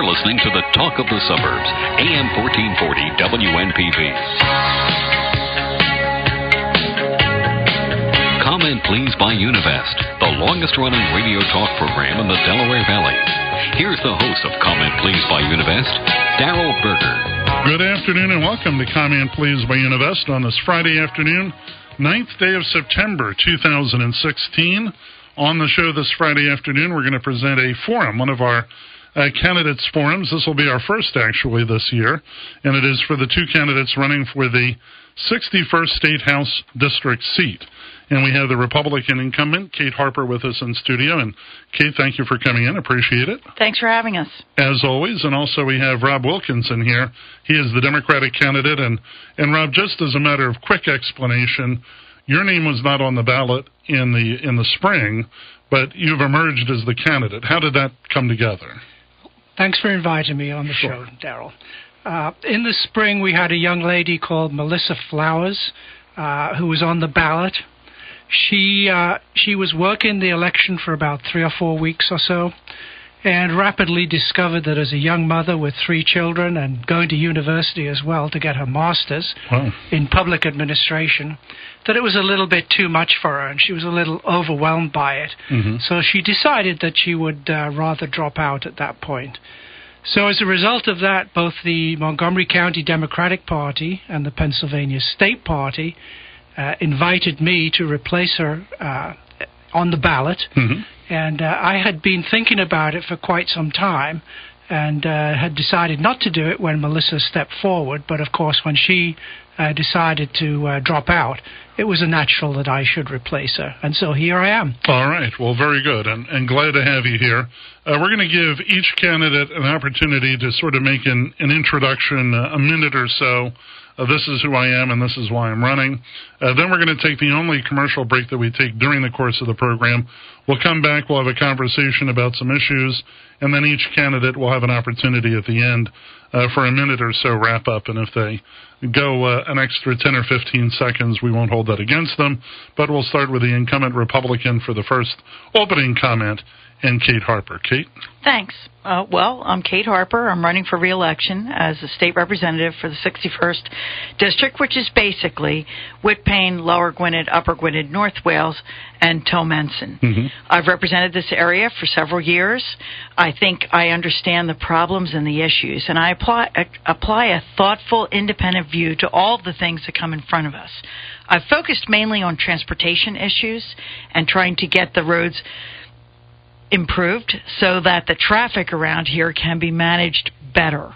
You're listening to the Talk of the Suburbs, AM 1440 WNPV. Comment Please by Univest, the longest-running radio talk program in the Delaware Valley. Here's the host of Comment Please by Univest, Daryl Berger. Good afternoon and welcome to Comment Please by Univest on this Friday afternoon, 9th day of September 2016. On the show this Friday afternoon, we're going to present a forum, one of our candidates' forums. This will be our first, actually, this year, and it is for the two candidates running for the 61st State House District seat. And we have the Republican incumbent, Kate Harper, with us in studio. And, Kate, thank you for coming in. Appreciate it. Thanks for having us. As always. And also we have Rob Wilkinson here. He is the Democratic candidate. And Rob, just as a matter of quick explanation, your name was not on the ballot in the spring, but you've emerged as the candidate. How did that come together? Thanks for inviting me on the show, Daryl. In the spring, we had a young lady called Melissa Flowers who was on the ballot. She was working the election for about 3 or 4 weeks or so, and rapidly discovered that as a young mother with 3 children and going to university as well to get her master's in public administration, that it was a little bit too much for her, and she was a little overwhelmed by it. Mm-hmm. So she decided that she would rather drop out at that point. So as a result of that, both the Montgomery County Democratic Party and the Pennsylvania State Party invited me to replace her on the ballot. Mm-hmm. And I had been thinking about it for quite some time and had decided not to do it when Melissa stepped forward. But, of course, when she decided to drop out, it was a natural that I should replace her. And so here I am. All right. Well, very good. And glad to have you here. We're going to give each candidate an opportunity to sort of make an introduction, a minute or so. This is who I am and this is why I'm running. Then we're going to take the only commercial break that we take during the course of the program. We'll come back, we'll have a conversation about some issues, and then each candidate will have an opportunity at the end for a minute or so wrap up. And if they go an extra 10 or 15 seconds, we won't hold that against them. But we'll start with the incumbent Republican for the first opening comment, and Kate Harper. Kate? Thanks. Well, I'm Kate Harper. I'm running for re-election as a state representative for the 61st District, which is basically Whitpain, Lower Gwynedd, Upper Gwynedd, North Wales, and Towmenson. Mm-hmm. I've represented this area for several years. I think I understand the problems and the issues, and I apply a thoughtful, independent view to all the things that come in front of us. I've focused mainly on transportation issues and trying to get the roads improved so that the traffic around here can be managed better.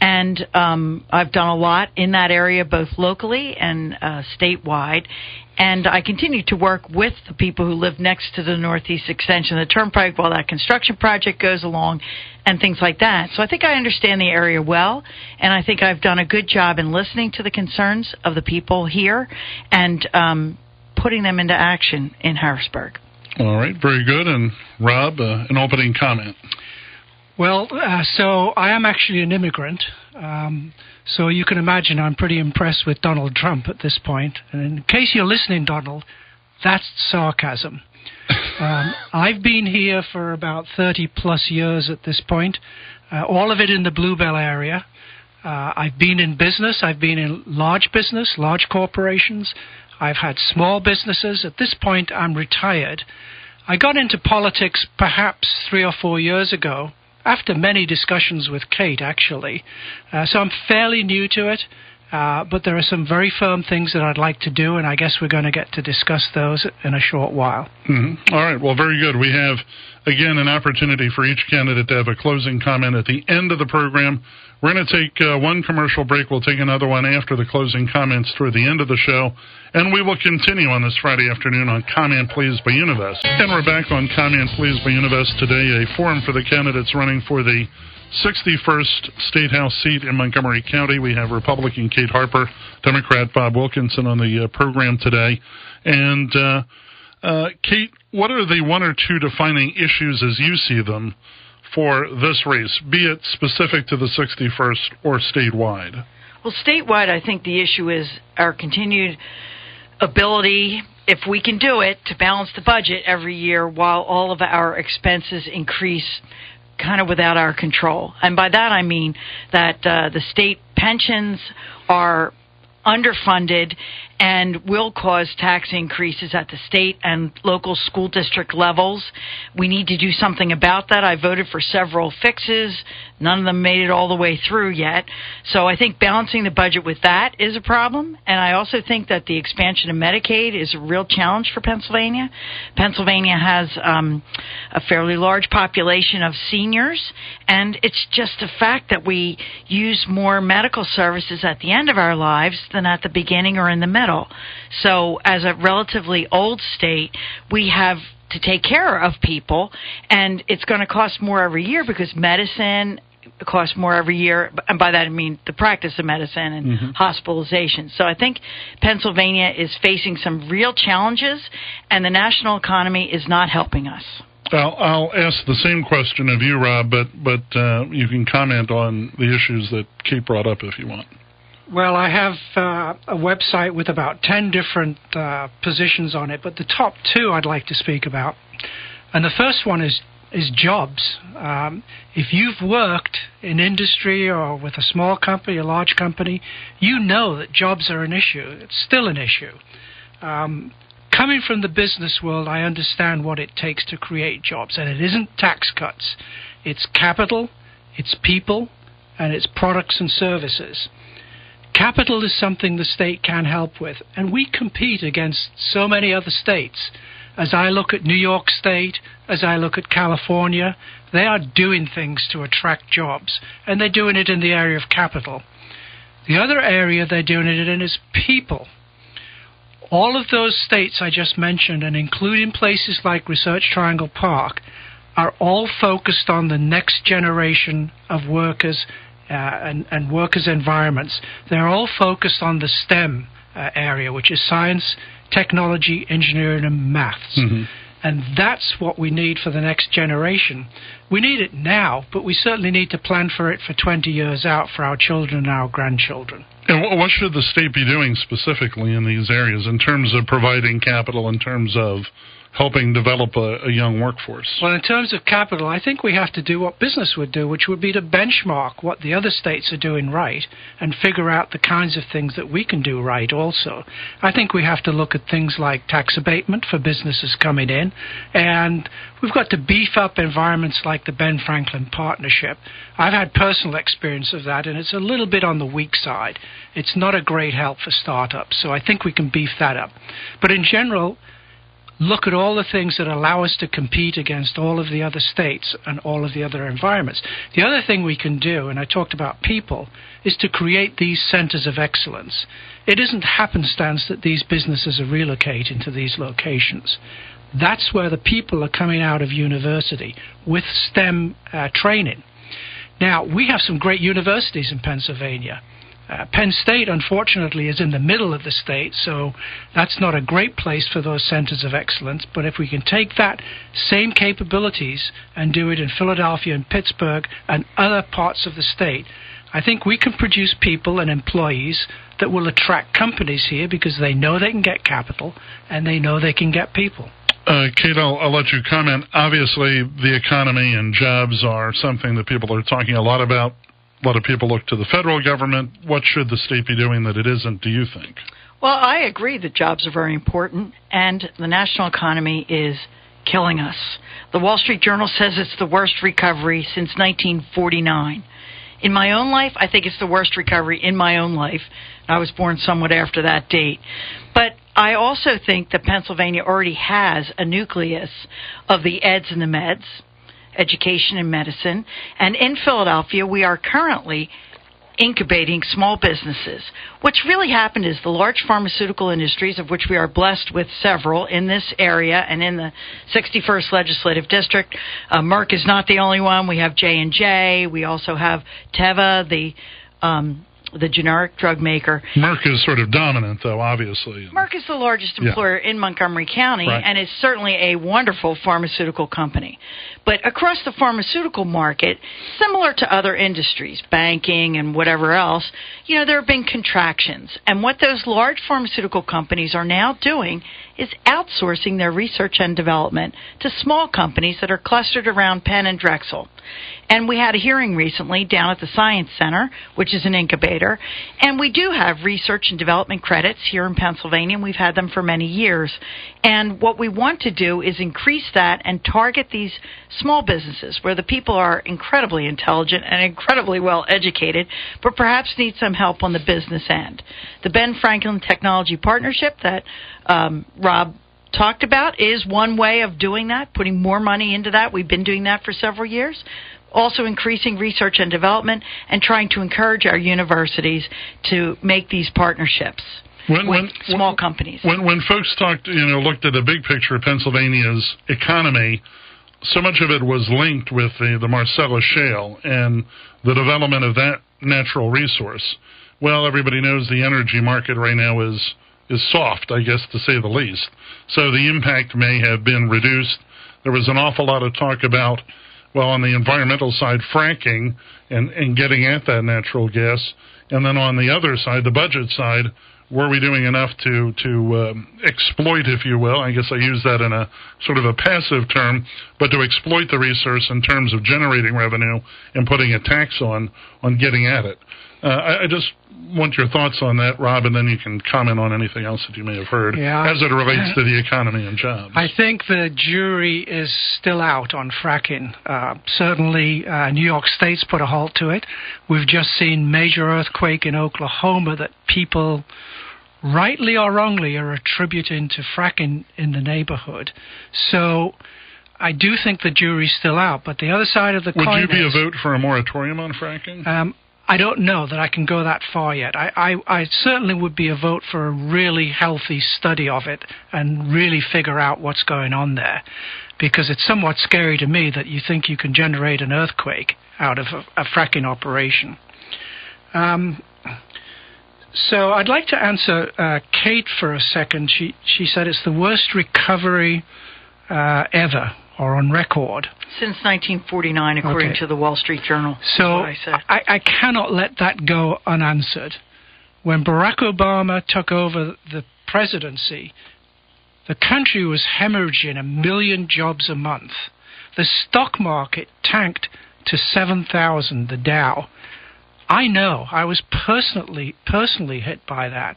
And I've done a lot in that area, both locally and statewide. And I continue to work with the people who live next to the Northeast Extension of the Turnpike while that construction project goes along and things like that. So I think I understand the area well, and I think I've done a good job in listening to the concerns of the people here and putting them into action in Harrisburg. All right, very good. And Rob, an opening comment. Well, so I am actually an immigrant, so you can imagine I'm pretty impressed with Donald Trump at this point. And in case you're listening, Donald, that's sarcasm. I've been here for about 30-plus years at this point, all of it in the Bluebell area. I've been in business. I've been in large business, large corporations. I've had small businesses. At this point, I'm retired. I got into politics perhaps 3 or 4 years ago, after many discussions with Kate, actually. So I'm fairly new to it, but there are some very firm things that I'd like to do, and I guess we're going to get to discuss those in a short while. Mm-hmm. All right. Well, very good. We have, again, an opportunity for each candidate to have a closing comment at the end of the program. We're going to take one commercial break. We'll take another one after the closing comments toward the end of the show. And we will continue on this Friday afternoon on Comment Please by Univest. And we're back on Comment Please by Univest today, a forum for the candidates running for the 61st State House seat in Montgomery County. We have Republican Kate Harper, Democrat Bob Wilkinson on the program today. And Kate, what are the 1 or 2 defining issues as you see them for this race, be it specific to the 61st or statewide? Well, statewide, I think the issue is our continued ability, if we can do it, to balance the budget every year while all of our expenses increase kind of without our control. And by that I mean that the state pensions are underfunded and will cause tax increases at the state and local school district levels. We need to do something about that. I voted for several fixes. None of them made it all the way through yet. So I think balancing the budget with that is a problem. And I also think that the expansion of Medicaid is a real challenge for Pennsylvania. Pennsylvania has a fairly large population of seniors, and it's just a fact that we use more medical services at the end of our lives than at the beginning or in the middle. So as a relatively old state, we have to take care of people, and it's going to cost more every year because medicine costs more every year, and by that I mean the practice of medicine and hospitalization. So I think Pennsylvania is facing some real challenges, and the national economy is not helping us. I'll ask the same question of you, Rob, but you can comment on the issues that Kate brought up if you want. Well, I have a website with about 10 different positions on it, but the top two I'd like to speak about. And the first one is jobs. If you've worked in industry or with a small company, a large company, you know that jobs are an issue. It's still an issue. Coming from the business world, I understand what it takes to create jobs, and it isn't tax cuts. It's capital, it's people, and it's products and services. Capital is something the state can help with, and we compete against so many other states. As I look at New York State, as I look at California, they are doing things to attract jobs, and they're doing it in the area of capital. The other area they're doing it in is people. All of those states I just mentioned, and including places like Research Triangle Park, are all focused on the next generation of workers and workers' environments. They're all focused on the STEM area, which is science, technology, engineering, and maths. And that's what we need for the next generation. We need it now, but we certainly need to plan for it for 20 years out for our children and our grandchildren. And what should the state be doing specifically in these areas in terms of providing capital, in terms of helping develop a young workforce? Well, in terms of capital, I think we have to do what business would do, which would be to benchmark what the other states are doing right and figure out the kinds of things that we can do right also. I think we have to look at things like tax abatement for businesses coming in, and we've got to beef up environments like the Ben Franklin Partnership. I've had personal experience of that, and it's a little bit on the weak side. It's not a great help for startups, so I think we can beef that up. But in general, look at all the things that allow us to compete against all of the other states and all of the other environments. The other thing we can do, and I talked about people, is to create these centers of excellence. It isn't happenstance that these businesses are relocating to these locations. That's where the people are coming out of university with STEM training. Now, we have some great universities in Pennsylvania. Penn State, unfortunately, is in the middle of the state, so that's not a great place for those centers of excellence. But if we can take that same capabilities and do it in Philadelphia and Pittsburgh and other parts of the state, I think we can produce people and employees that will attract companies here because they know they can get capital and they know they can get people. Kate, I'll let you comment. Obviously, the economy and jobs are something that people are talking a lot about. A lot of people look to the federal government. What should the state be doing that it isn't, do you think? Well, I agree that jobs are very important, and the national economy is killing us. The Wall Street Journal says it's the worst recovery since 1949. In my own life, I think it's the worst recovery in my own life. I was born somewhat after that date. But I also think that Pennsylvania already has a nucleus of the eds and the meds, education and medicine. And in Philadelphia, we are currently incubating small businesses. What's really happened is the large pharmaceutical industries, of which we are blessed with several in this area and in the 61st Legislative District. Merck is not the only one. We have J&J. We also have Teva, the the generic drug maker. Merck is sort of dominant, though, obviously. Merck is the largest employer in Montgomery County, and is certainly a wonderful pharmaceutical company. But across the pharmaceutical market, similar to other industries, banking and whatever else, there have been contractions. And what those large pharmaceutical companies are now doing is outsourcing their research and development to small companies that are clustered around Penn and Drexel. And we had a hearing recently down at the Science Center, which is an incubator, and we do have research and development credits here in Pennsylvania, and we've had them for many years. And what we want to do is increase that and target these small businesses where the people are incredibly intelligent and incredibly well educated, but perhaps need some help on the business end. The Ben Franklin Technology Partnership that Rob talked about is one way of doing that, putting more money into that. We've been doing that for several years. Also increasing research and development and trying to encourage our universities to make these partnerships with small companies. When folks looked at the big picture of Pennsylvania's economy, so much of it was linked with the Marcellus Shale and the development of that natural resource. Well, everybody knows the energy market right now is soft, I guess, to say the least. So the impact may have been reduced. There was an awful lot of talk about, on the environmental side, fracking and getting at that natural gas. And then on the other side, the budget side, were we doing enough to exploit, if you will? I guess I use that in a sort of a passive term, but to exploit the resource in terms of generating revenue and putting a tax on getting at it. I just want your thoughts on that, Rob, and then you can comment on anything else that you may have heard as it relates to the economy and jobs. I think the jury is still out on fracking. Certainly, New York State's put a halt to it. We've just seen major earthquake in Oklahoma that people, rightly or wrongly, are attributing to fracking in the neighborhood. So I do think the jury's still out. But the other side of the coin Would you be a vote for a moratorium on fracking? I don't know that I can go that far yet. I certainly would be a vote for a really healthy study of it and really figure out what's going on there, because it's somewhat scary to me that you think you can generate an earthquake out of a fracking operation. So I'd like to answer Kate for a second. She said it's the worst recovery ever, or on record. Since 1949, according to the Wall Street Journal. So I cannot let that go unanswered. When Barack Obama took over the presidency, the country was hemorrhaging 1 million jobs a month. The stock market tanked to 7,000, the Dow. I know. I was personally hit by that.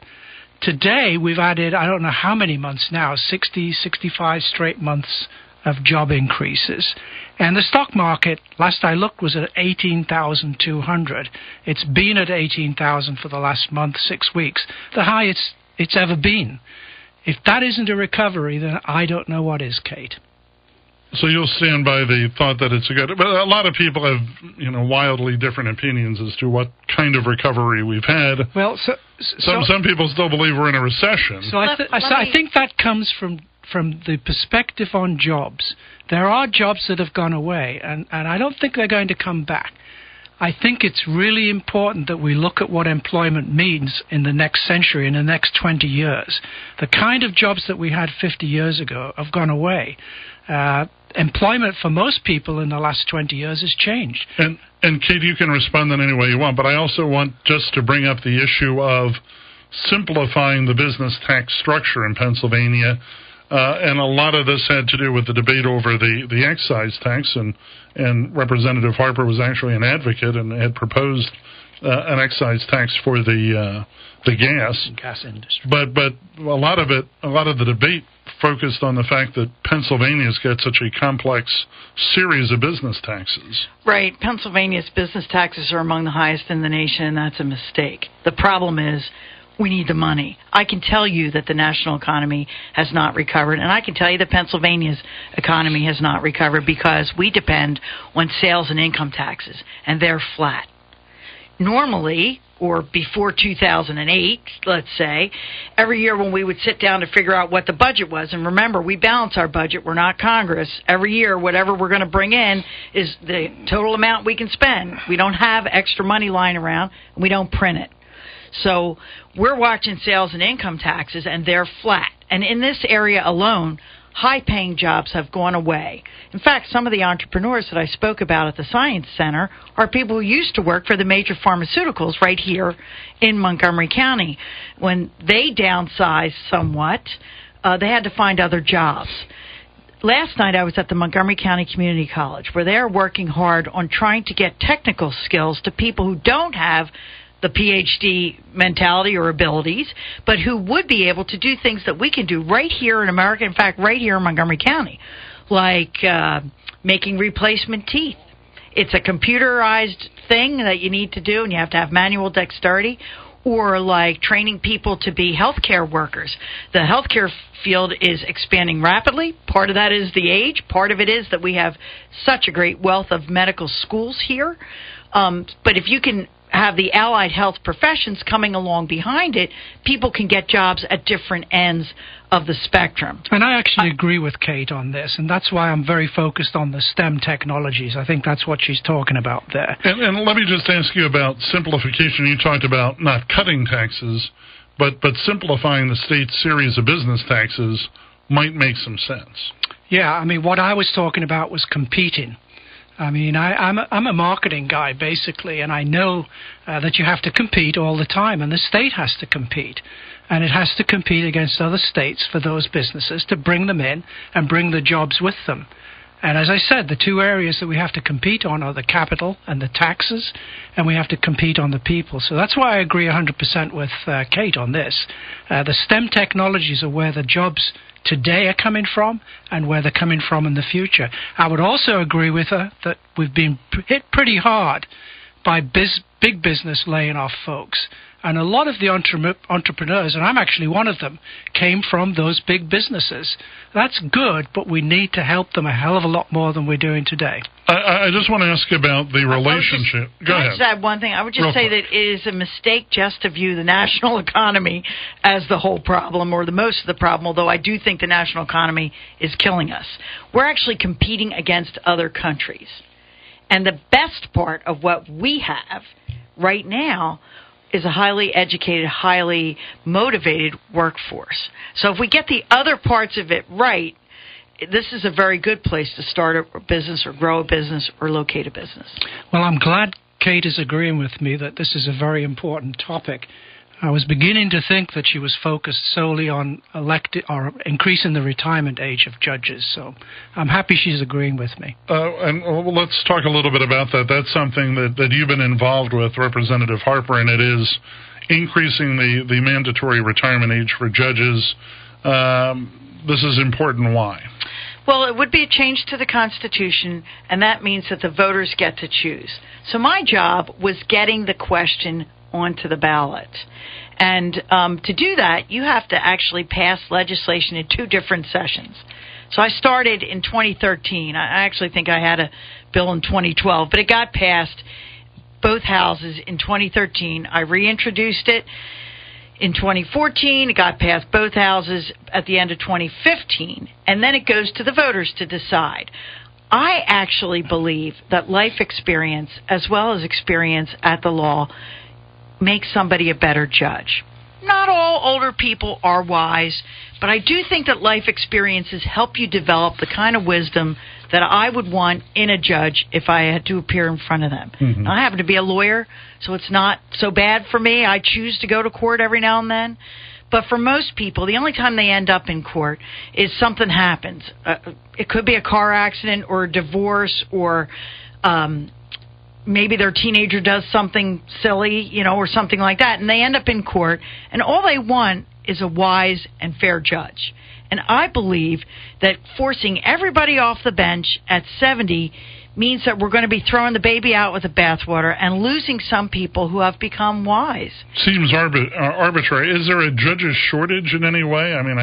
Today, we've added, I don't know how many months now, 60, 65 straight months of job increases. And the stock market, last I looked, was at 18,200. It's been at 18,000 for the last month, 6 weeks, the highest it's ever been. If that isn't a recovery, then I don't know what is, Kate. So you'll stand by the thought that it's a good... But a lot of people have, wildly different opinions as to what kind of recovery we've had. Well, some people still believe we're in a recession. So I think that comes from the perspective on jobs. There are jobs that have gone away, and I don't think they're going to come back. I think it's really important that we look at what employment means in the next century, in the next 20 years. The kind of jobs that we had 50 years ago have gone away. Employment for most people in the last 20 years has changed. And Kate, you can respond in any way you want, but I also want just to bring up the issue of simplifying the business tax structure in Pennsylvania. And a lot of this had to do with the debate over the excise tax, and Representative Harper was actually an advocate and had proposed an excise tax for the gas industry. But a lot of the debate focused on the fact that Pennsylvania's got such a complex series of business taxes. Right. Pennsylvania's business taxes are among the highest in the nation, and that's a mistake. The problem is we need the money. I can tell you that the national economy has not recovered, and I can tell you that Pennsylvania's economy has not recovered because we depend on sales and income taxes, and they're flat. Normally, or before 2008, let's say, every year when we would sit down to figure out what the budget was, and remember, we balance our budget, we're not Congress. Every year, whatever we're going to bring in is the total amount we can spend. We don't have extra money lying around, and we don't print it. So we're watching sales and income taxes, and they're flat. And in this area alone, high-paying jobs have gone away. In fact, some of the entrepreneurs that I spoke about at the Science Center are people who used to work for the major pharmaceuticals right here in Montgomery County. When they downsized somewhat, they had to find other jobs. Last night I was at the Montgomery County Community College, where they're working hard on trying to get technical skills to people who don't have the PhD mentality or abilities, but who would be able to do things that we can do right here in America, in fact, right here in Montgomery County, like making replacement teeth. It's a computerized thing that you need to do, and you have to have manual dexterity, or like training people to be healthcare workers. The healthcare field is expanding rapidly. Part of that is the age. Part of it is that we have such a great wealth of medical schools here. But if you can have the allied health professions coming along behind it, people can get jobs at different ends of the spectrum. And I actually agree with Kate on this, and that's why I'm very focused on the STEM technologies. I think that's what she's talking about there. And let me just ask you about simplification. You talked about not cutting taxes, but simplifying the state's series of business taxes might make some sense. Yeah, I mean, what I was talking about was competing. I mean, I'm a marketing guy, basically, and I know that you have to compete all the time, and the state has to compete. And it has to compete against other states for those businesses to bring them in and bring the jobs with them. And as I said, the two areas that we have to compete on are the capital and the taxes, and we have to compete on the people. So that's why I agree 100% with Kate on this. The STEM technologies are where the jobs today are coming from and where they're coming from in the future. I would also agree with her that we've been hit pretty hard by big business laying off folks. And a lot of the entrepreneurs, and I'm actually one of them, came from those big businesses. That's good, but we need to help them a hell of a lot more than we're doing today. I just want to ask about the relationship. Go ahead. I just add one thing. I would just say that it is a mistake just to view the national economy as the whole problem or the most of the problem, although I do think the national economy is killing us. We're actually competing against other countries. And the best part of what we have right now is a highly educated, highly motivated workforce. So if we get the other parts of it right, this is a very good place to start a business or grow a business or locate a business. Well, I'm glad Kate is agreeing with me that this is a very important topic. I was beginning to think that she was focused solely on increasing the retirement age of judges. So I'm happy she's agreeing with me. And let's talk a little bit about that. That's something that you've been involved with, Representative Harper, and it is increasing the mandatory retirement age for judges. This is important. Why? Well, it would be a change to the Constitution, and that means that the voters get to choose. So my job was getting the question onto the ballot. And to do that, you have to actually pass legislation in two different sessions. So I started in 2013. I actually think I had a bill in 2012, but it got passed both houses in 2013. I reintroduced it in 2014. It got passed both houses at the end of 2015, and then it goes to the voters to decide. I actually believe that life experience, as well as experience at the law, makes somebody a better judge. Not all older people are wise, but I do think that life experiences help you develop the kind of wisdom that I would want in a judge if I had to appear in front of them. Mm-hmm. Now, I happen to be a lawyer, so it's not so bad for me. I choose to go to court every now and then. But for most people, the only time they end up in court is something happens. It could be a car accident or a divorce or maybe their teenager does something silly, or something like that, and they end up in court, and all they want is a wise and fair judge. And I believe that forcing everybody off the bench at 70 means that we're going to be throwing the baby out with the bathwater and losing some people who have become wise. Seems arbitrary. Is there a judge's shortage in any way? I mean,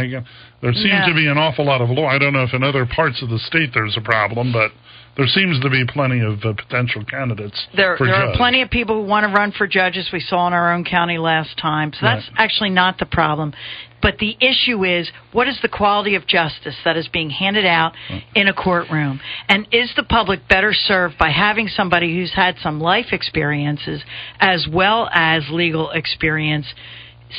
there seems to be an awful lot of law. I don't know if in other parts of the state there's a problem, but there seems to be plenty of potential candidates there for judge. There are plenty of people who want to run for judges. We saw in our own county last time. So that's actually not the problem. But the issue is, what is the quality of justice that is being handed out in a courtroom? And is the public better served by having somebody who's had some life experiences as well as legal experience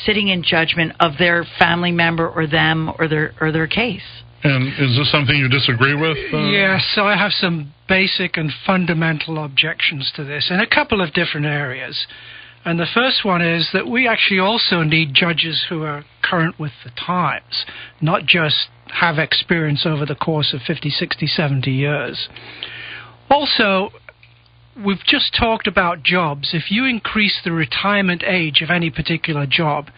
sitting in judgment of their family member or them or their case? And is this something you disagree with? Yes, so I have some basic and fundamental objections to this in a couple of different areas. And the first one is that we actually also need judges who are current with the times, not just have experience over the course of 50, 60, 70 years. Also, we've just talked about jobs. If you increase the retirement age of any particular job,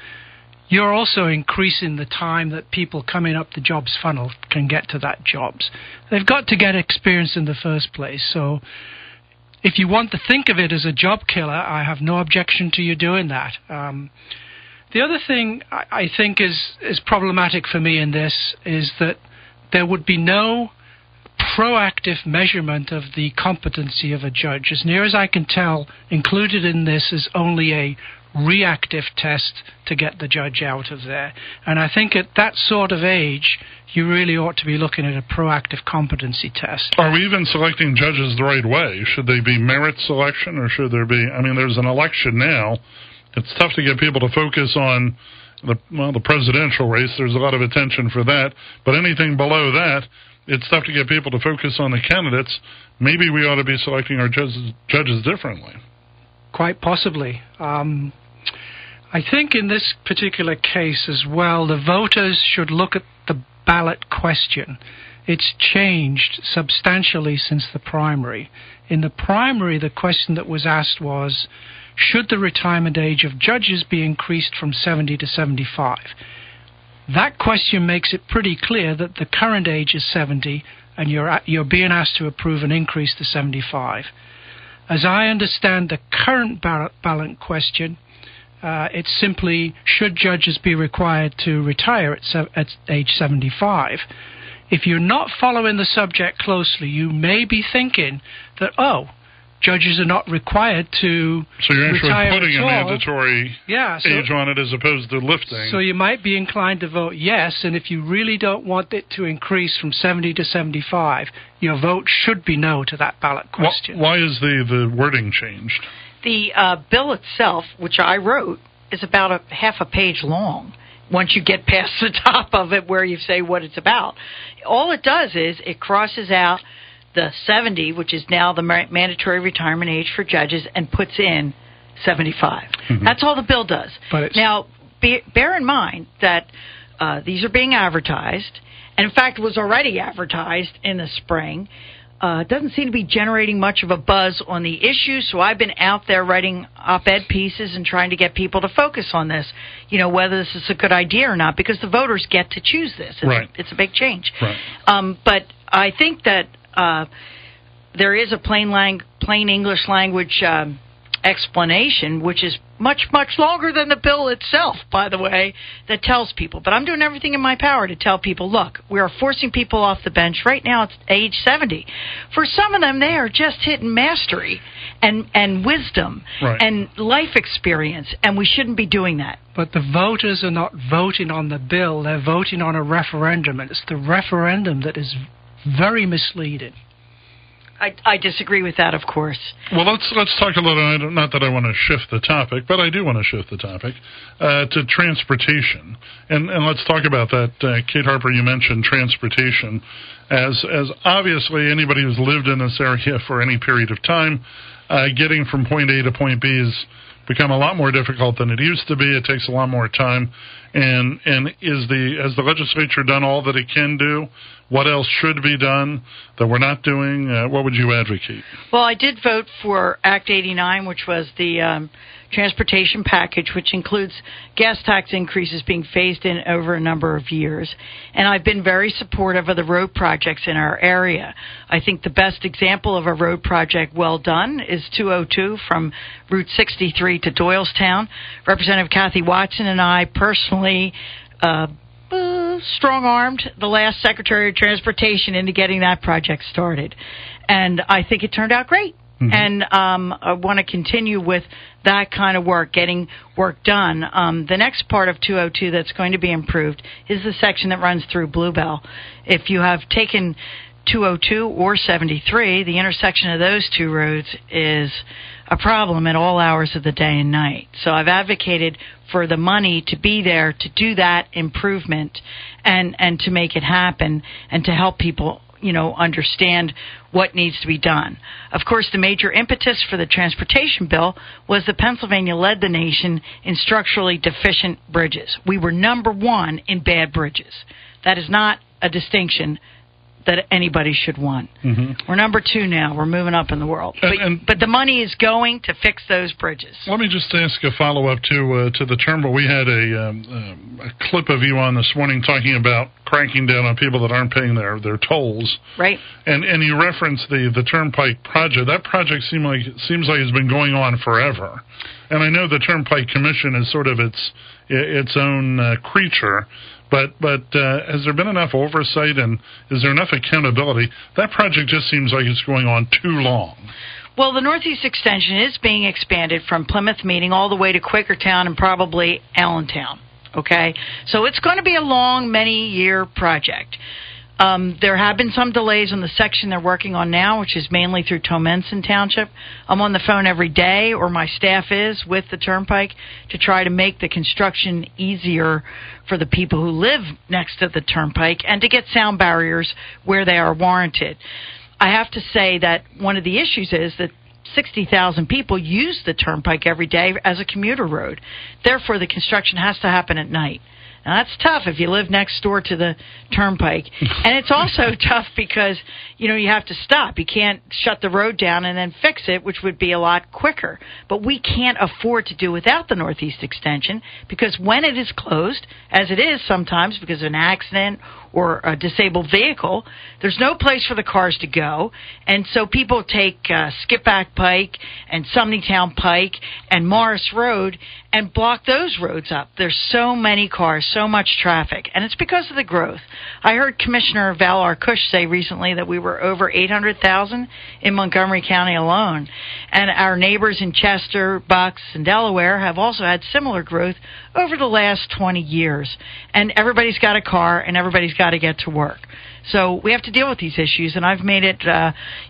you're also increasing the time that people coming up the jobs funnel can get to that jobs. They've got to get experience in the first place. So if you want to think of it as a job killer, I have no objection to you doing that. The other thing I think is problematic for me in this is that there would be no proactive measurement of the competency of a judge. As near as I can tell, included in this is only a reactive test to get the judge out of there. And I think at that sort of age, you really ought to be looking at a proactive competency test. Are we even selecting judges the right way? Should they be merit selection, or should there be, I mean, there's an election now. It's tough to get people to focus on the presidential race. There's a lot of attention for that. But anything below that, it's tough to get people to focus on the candidates. Maybe we ought to be selecting our judges differently. Quite possibly. I think in this particular case as well, the voters should look at the ballot question. It's changed substantially since the primary. In the primary, the question that was asked was, should the retirement age of judges be increased from 70 to 75? That question makes it pretty clear that the current age is 70, and you're being asked to approve an increase to 75. As I understand the current ballot question, it's simply, should judges be required to retire at age 75? If you're not following the subject closely, you may be thinking that, judges are not required to retire. So you're actually putting a mandatory age on it as opposed to lifting. So you might be inclined to vote yes, and if you really don't want it to increase from 70 to 75, your vote should be no to that ballot question. Why is the wording changed? The bill itself, which I wrote, is about half a page long. Once you get past the top of it where you say what it's about. All it does is it crosses out the 70, which is now the mandatory retirement age for judges, and puts in 75. Mm-hmm. That's all the bill does. Now, bear in mind that these are being advertised, and in fact was already advertised in the spring. It doesn't seem to be generating much of a buzz on the issue, so I've been out there writing op-ed pieces and trying to get people to focus on this, whether this is a good idea or not, because the voters get to choose this. It's a big change. Right. But I think that there is a plain English language explanation, which is much, much longer than the bill itself, by the way, that tells people. But I'm doing everything in my power to tell people, look, we are forcing people off the bench. Right now it's age 70. For some of them, they are just hitting mastery and wisdom and life experience, and we shouldn't be doing that. But the voters are not voting on the bill. They're voting on a referendum, and it's the referendum that is very misleading. I disagree with that, of course. Well, let's talk a little, not that I want to shift the topic, but I do want to shift the topic to transportation. And let's talk about that. Kate Harper, you mentioned transportation as obviously anybody who's lived in this area for any period of time, getting from point A to point B has become a lot more difficult than it used to be. It takes a lot more time. And has the legislature done all that it can do? What else should be done that we're not doing? What would you advocate? Well, I did vote for Act 89, which was the transportation package, which includes gas tax increases being phased in over a number of years. And I've been very supportive of the road projects in our area. I think the best example of a road project well done is 202 from Route 63 to Doylestown. Representative Kathy Watson and I personally strong-armed the last Secretary of Transportation into getting that project started. And I think it turned out great. Mm-hmm. And I want to continue with that kind of work, getting work done. The next part of 202 that's going to be improved is the section that runs through Bluebell. If you have taken 202 or 73, the intersection of those two roads is a problem at all hours of the day and night. So I've advocated for the money to be there to do that improvement and to make it happen and to help people, understand what needs to be done. Of course, the major impetus for the transportation bill was that Pennsylvania led the nation in structurally deficient bridges. We were number one in bad bridges. That is not a distinction that anybody should want. Mm-hmm. We're number two now. We're moving up in the world. But the money is going to fix those bridges. Let me just ask a follow-up to the Turnpike. We had a clip of you on this morning talking about cracking down on people that aren't paying their tolls. Right. And you referenced the Turnpike project. That project seems like it's been going on forever. And I know the Turnpike Commission is sort of its own creature. But has there been enough oversight and is there enough accountability? That project just seems like it's going on too long. Well, the Northeast Extension is being expanded from Plymouth Meeting all the way to Quakertown and probably Allentown. Okay? So it's going to be a long, many-year project. There have been some delays on the section they're working on now, which is mainly through Tomenson Township. I'm on the phone every day, or my staff is, with the Turnpike to try to make the construction easier for the people who live next to the Turnpike and to get sound barriers where they are warranted. I have to say that one of the issues is that 60,000 people use the Turnpike every day as a commuter road. Therefore, the construction has to happen at night. Now, that's tough if you live next door to the Turnpike. And it's also tough because, you have to stop. You can't shut the road down and then fix it, which would be a lot quicker. But we can't afford to do without the Northeast Extension because when it is closed, as it is sometimes because of an accident or a disabled vehicle, there's no place for the cars to go. And so people take Skipback Pike and Sumneytown Pike and Morris Road and block those roads up. There's so many cars, so much traffic, and it's because of the growth. I heard Commissioner Val Arkush say recently that we were over 800,000 in Montgomery County alone, and our neighbors in Chester, Bucks, and Delaware have also had similar growth over the last 20 years, and everybody's got a car, and everybody's got to get to work. So we have to deal with these issues, and I've made it,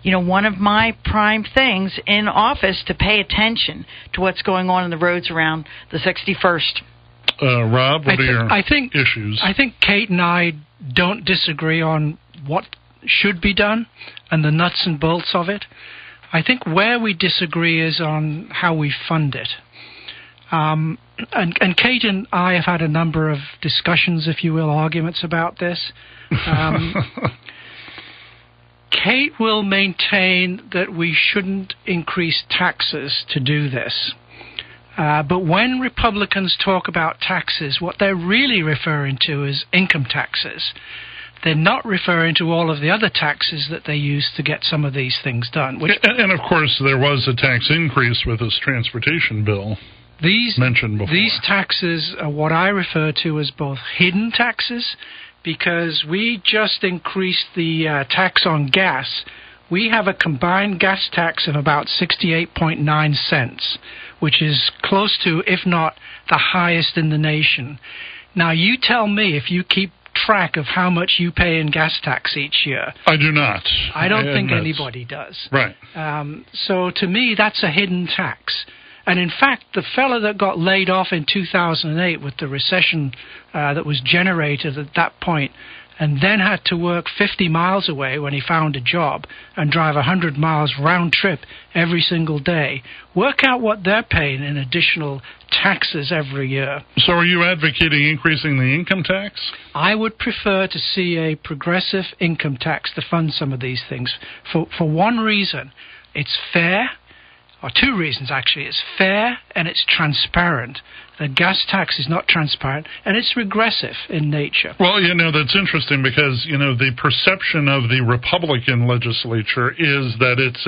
one of my prime things in office to pay attention to what's going on in the roads around the 61st. Rob, what are your issues? I think Kate and I don't disagree on what should be done and the nuts and bolts of it. I think where we disagree is on how we fund it. And Kate and I have had a number of discussions, if you will, arguments about this. Kate will maintain that we shouldn't increase taxes to do this. But when Republicans talk about taxes, what they're really referring to is income taxes. They're not referring to all of the other taxes that they use to get some of these things done. And of course, there was a tax increase with this transportation bill. Mentioned before. These taxes are what I refer to as both hidden taxes, because we just increased the tax on gas. We have a combined gas tax of about 68.9 cents, which is close to, if not the highest in the nation. Now, you tell me if you keep track of how much you pay in gas tax each year. I do not. I don't think anybody does. Right. So to me, that's a hidden tax. And in fact, the fellow that got laid off in 2008 with the recession that was generated at that point, and then had to work 50 miles away when he found a job and drive 100 miles round trip every single day, work out what they're paying in additional taxes every year. So are you advocating increasing the income tax? I would prefer to see a progressive income tax to fund some of these things. For one reason, it's fair. Or two reasons, actually. It's fair and it's transparent. The gas tax is not transparent, and it's regressive in nature. Well, that's interesting because, the perception of the Republican legislature is that it's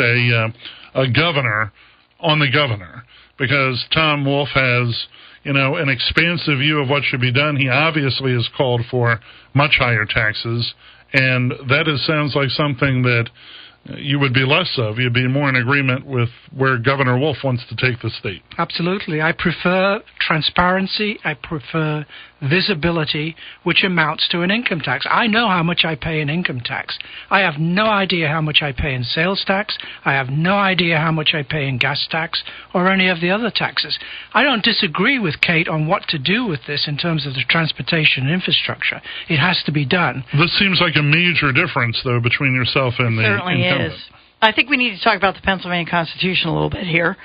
a governor on the governor, because Tom Wolf has, an expansive view of what should be done. He obviously has called for much higher taxes, and that sounds like something that you would be less of. You'd be more in agreement with where Governor Wolf wants to take the state. Absolutely. I prefer transparency. I prefer visibility, which amounts to an income tax. I know how much I pay in income tax. I have no idea how much I pay in sales tax. I have no idea how much I pay in gas tax or any of the other taxes. I don't disagree with Kate on what to do with this in terms of the transportation infrastructure. It has to be done. This seems like a major difference, though, between yourself and the certainly incumbent. Is. I think we need to talk about the Pennsylvania Constitution a little bit here.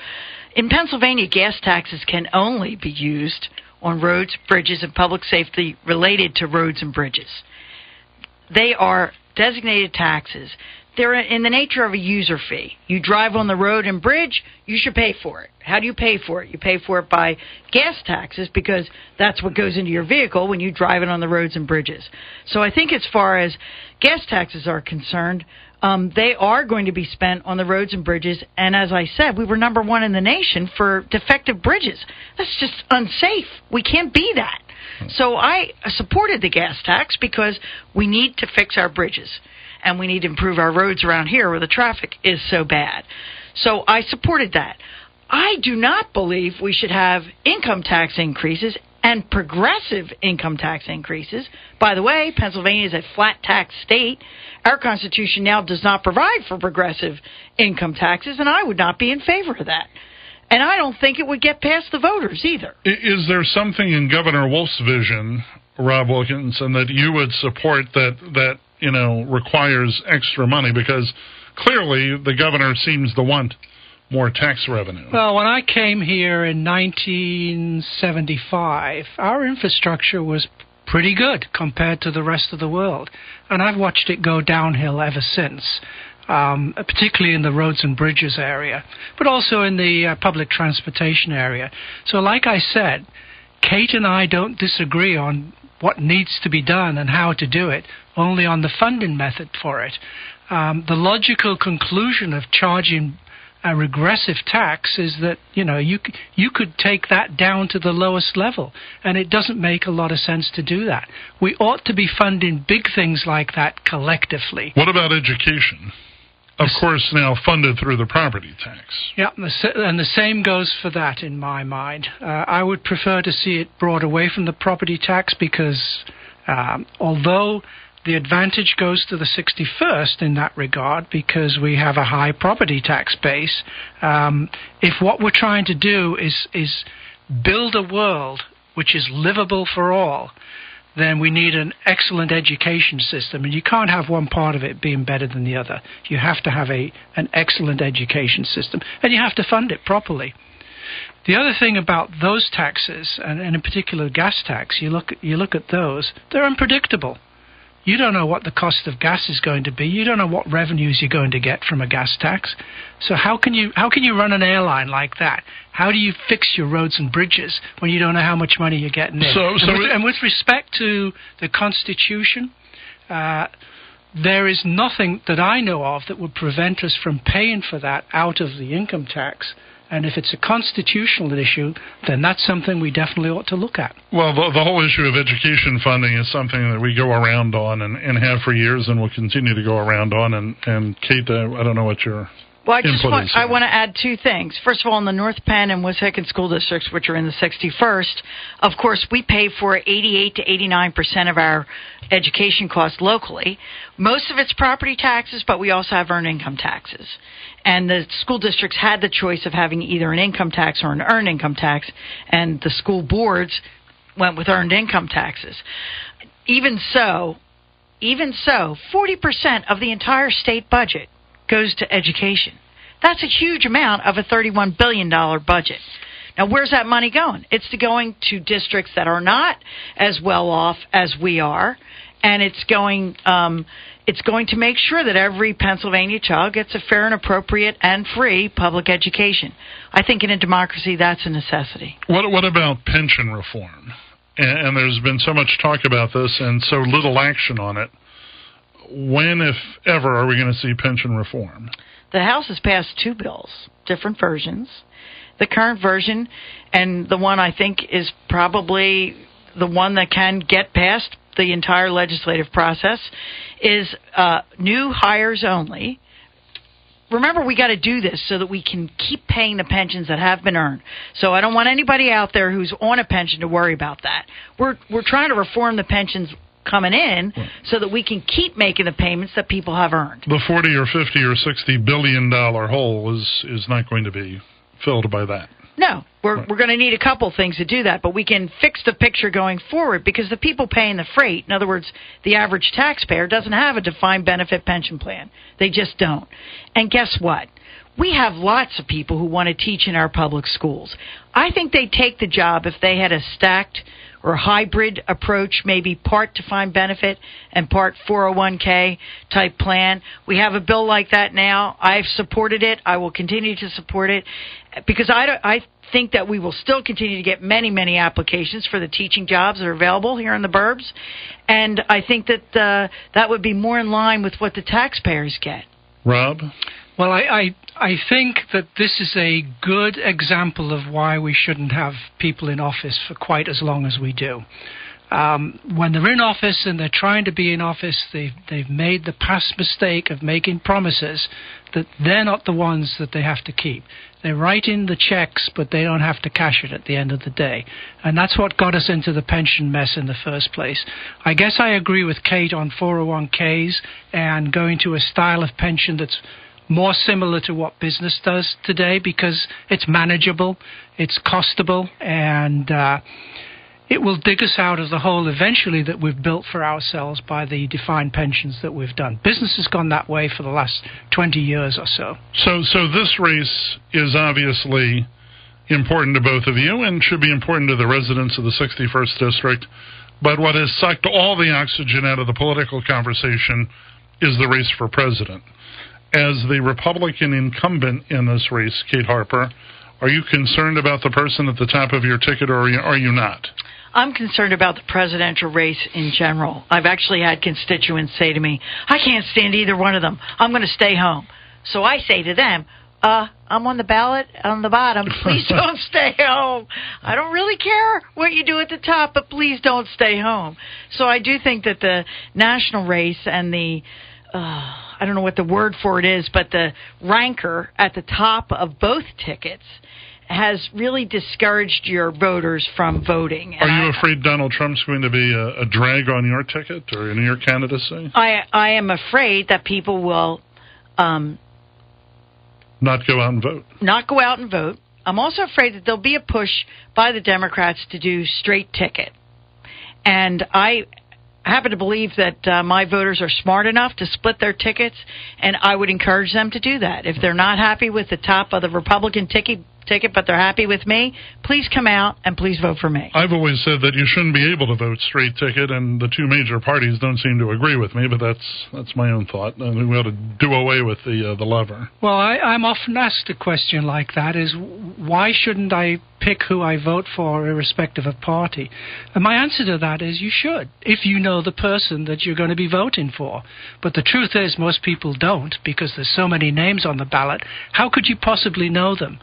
In Pennsylvania, gas taxes can only be used on roads, bridges, and public safety related to roads and bridges. They are designated taxes. They're in the nature of a user fee. You drive on the road and bridge, you should pay for it. How do you pay for it? You pay for it by gas taxes because that's what goes into your vehicle when you drive it on the roads and bridges. So I think as far as gas taxes are concerned, they are going to be spent on the roads and bridges. And as I said, we were number one in the nation for defective bridges. That's just unsafe. We can't be that. So I supported the gas tax because we need to fix our bridges. And we need to improve our roads around here where the traffic is so bad. So I supported that. I do not believe we should have income tax increases and progressive income tax increases. By the way, Pennsylvania is a flat tax state. Our Constitution now does not provide for progressive income taxes, and I would not be in favor of that. And I don't think it would get past the voters either. Is there something in Governor Wolf's vision, Rob Wilkinson, that you would support that requires extra money? Because clearly the governor seems to want more tax revenue. Well, when I came here in 1975, our infrastructure was pretty good compared to the rest of the world. And I've watched it go downhill ever since, particularly in the roads and bridges area, but also in the public transportation area. So like I said, Kate and I don't disagree on what needs to be done and how to do it, only on the funding method for it. The logical conclusion of charging a regressive tax is that, you could take that down to the lowest level, and it doesn't make a lot of sense to do that. We ought to be funding big things like that collectively. What about education? Of course, now funded through the property tax. Yeah, and the same goes for that in my mind. I would prefer to see it brought away from the property tax because although the advantage goes to the 61st in that regard because we have a high property tax base, if what we're trying to do is build a world which is livable for all, then we need an excellent education system. And you can't have one part of it being better than the other. You have to have an excellent education system, and you have to fund it properly. The other thing about those taxes, and in particular gas tax, you look at those, they're unpredictable. You don't know what the cost of gas is going to be. You don't know what revenues you're going to get from a gas tax. So how can you run an airline like that? How do you fix your roads and bridges when you don't know how much money you're getting in? And with respect to the Constitution, there is nothing that I know of that would prevent us from paying for that out of the income tax. And if it's a constitutional issue, then that's something we definitely ought to look at. Well, the whole issue of education funding is something that we go around on and have for years and will continue to go around on. And Kate, I don't know what your input is. I want to add two things. First of all, in the North Penn and Wissahickon school districts, which are in the 61st, of course, we pay for 88 to 89% of our education costs locally. Most of it's property taxes, but we also have earned income taxes. And the school districts had the choice of having either an income tax or an earned income tax, and the school boards went with earned income taxes. Even so, 40% of the entire state budget goes to education. That's a huge amount of a $31 billion budget. Now, where's that money going? It's going to districts that are not as well off as we are, and it's going to make sure that every Pennsylvania child gets a fair and appropriate and free public education. I think in a democracy that's a necessity. What about pension reform? And there's been so much talk about this and so little action on it. When, if ever, are we going to see pension reform? The House has passed two bills, different versions. The current version, and the one I think is probably the one that can get past the entire legislative process, is new hires only, remember, we got to do this so that we can keep paying the pensions that have been earned. So I don't want anybody out there who's on a pension to worry about that. We're trying to reform the pensions coming in so that we can keep making the payments that people have earned. The 40 or 50 or 60 billion dollar hole is not going to be filled by that. No, we're going to need a couple things to do that, but we can fix the picture going forward because the people paying the freight, in other words, the average taxpayer, doesn't have a defined benefit pension plan. They just don't. And guess what? We have lots of people who want to teach in our public schools. I think they'd take the job if they had a stacked or hybrid approach, maybe part defined benefit and part 401k type plan. We have a bill like that now. I've supported it. I will continue to support it because I think that we will still continue to get many, many applications for the teaching jobs that are available here in the burbs. And I think that that would be more in line with what the taxpayers get. Rob? Well, I think that this is a good example of why we shouldn't have people in office for quite as long as we do. When they're in office and they're trying to be in office, they've made the past mistake of making promises that they're not the ones that they have to keep. They write in the checks, but they don't have to cash it at the end of the day. And that's what got us into the pension mess in the first place. I guess I agree with Kate on 401ks and going to a style of pension that's more similar to what business does today because it's manageable, it's costable, and it will dig us out of the hole eventually that we've built for ourselves by the defined pensions that we've done. Business has gone that way for the last 20 years or so. So this race is obviously important to both of you and should be important to the residents of the 61st District. But what has sucked all the oxygen out of the political conversation is the race for president. As the Republican incumbent in this race, Kate Harper, are you concerned about the person at the top of your ticket, or are you not? I'm concerned about the presidential race in general. I've actually had constituents say to me, I can't stand either one of them. I'm going to stay home. So I say to them, I'm on the ballot on the bottom. Please don't stay home. I don't really care what you do at the top, but please don't stay home. So I do think that the national race and the I don't know what the word for it is, but the rancor at the top of both tickets has really discouraged your voters from voting. Are you afraid Donald Trump's going to be a drag on your ticket or in your candidacy? I am afraid that people will not go out and vote. Not go out and vote. I'm also afraid that there'll be a push by the Democrats to do straight ticket. And I happen to believe that my voters are smart enough to split their tickets, and I would encourage them to do that. If they're not happy with the top of the Republican ticket, but they're happy with me, please come out and please vote for me. I've always said that you shouldn't be able to vote straight ticket, and the two major parties don't seem to agree with me, but that's my own thought. I think we ought to do away with the lever. Well, I'm often asked a question like that, is why shouldn't I pick who I vote for irrespective of party? And my answer to that is you should, if you know the person that you're going to be voting for. But the truth is most people don't because there's so many names on the ballot. How could you possibly know them?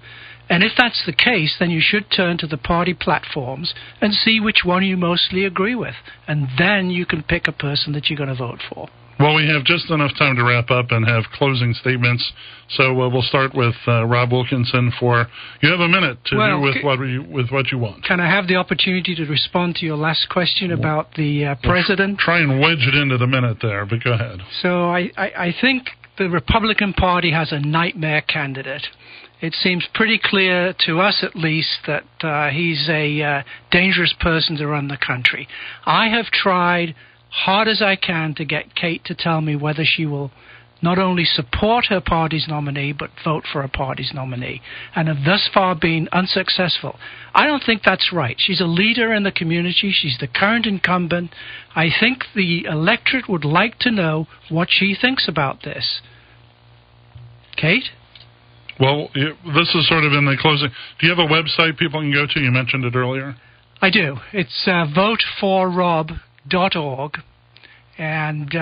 And if that's the case, then you should turn to the party platforms and see which one you mostly agree with. And then you can pick a person that you're going to vote for. Well, we have just enough time to wrap up and have closing statements. So we'll start with Rob Wilkinson for, you have a minute to do with what you want. Can I have the opportunity to respond to your last question about the president? Try and wedge it into the minute there, but go ahead. So I think the Republican Party has a nightmare candidate. It seems pretty clear to us, at least, that he's a dangerous person to run the country. I have tried hard as I can to get Kate to tell me whether she will not only support her party's nominee, but vote for a party's nominee, and have thus far been unsuccessful. I don't think that's right. She's a leader in the community. She's the current incumbent. I think the electorate would like to know what she thinks about this. Kate? Well, this is sort of in the closing. Do you have a website people can go to? You mentioned it earlier. I do. It's voteforrob.org, and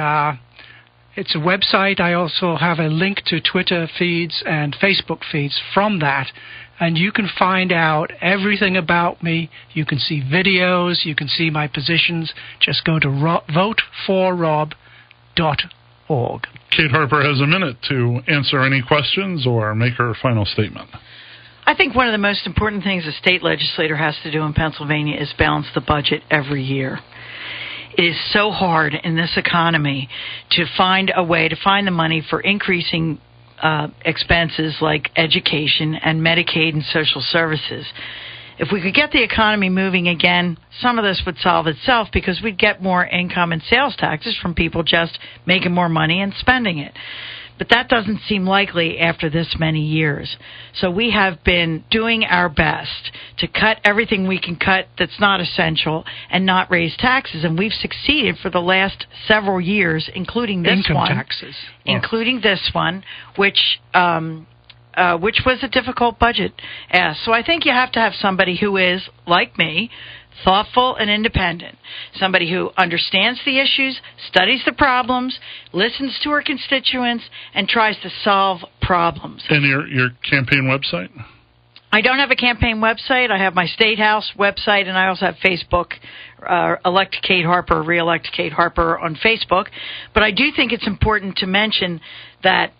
it's a website. I also have a link to Twitter feeds and Facebook feeds from that, and you can find out everything about me. You can see videos. You can see my positions. Just go to voteforrob.org. org. Kate Harper has a minute to answer any questions or make her final statement. I think one of the most important things a state legislator has to do in Pennsylvania is balance the budget every year. It is so hard in this economy to find a way to find the money for increasing expenses like education and Medicaid and social services. If we could get the economy moving again, some of this would solve itself because we'd get more income and sales taxes from people just making more money and spending it. But that doesn't seem likely after this many years. So we have been doing our best to cut everything we can cut that's not essential and not raise taxes. And we've succeeded for the last several years, including this Income one. taxes. Including this one, which was a difficult budget. So I think you have to have somebody who is, like me, thoughtful and independent, somebody who understands the issues, studies the problems, listens to her constituents, and tries to solve problems. And your campaign website? I don't have a campaign website. I have my State House website, and I also have Facebook, Elect Kate Harper, Re-elect Kate Harper on Facebook. But I do think it's important to mention that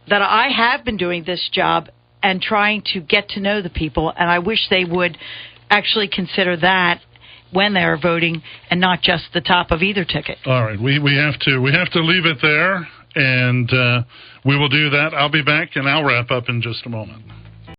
that I have been doing this job and trying to get to know the people, and I wish they would actually consider that when they are voting and not just the top of either ticket. All right, we have to leave it there, and we will do that. I'll be back, and I'll wrap up in just a moment.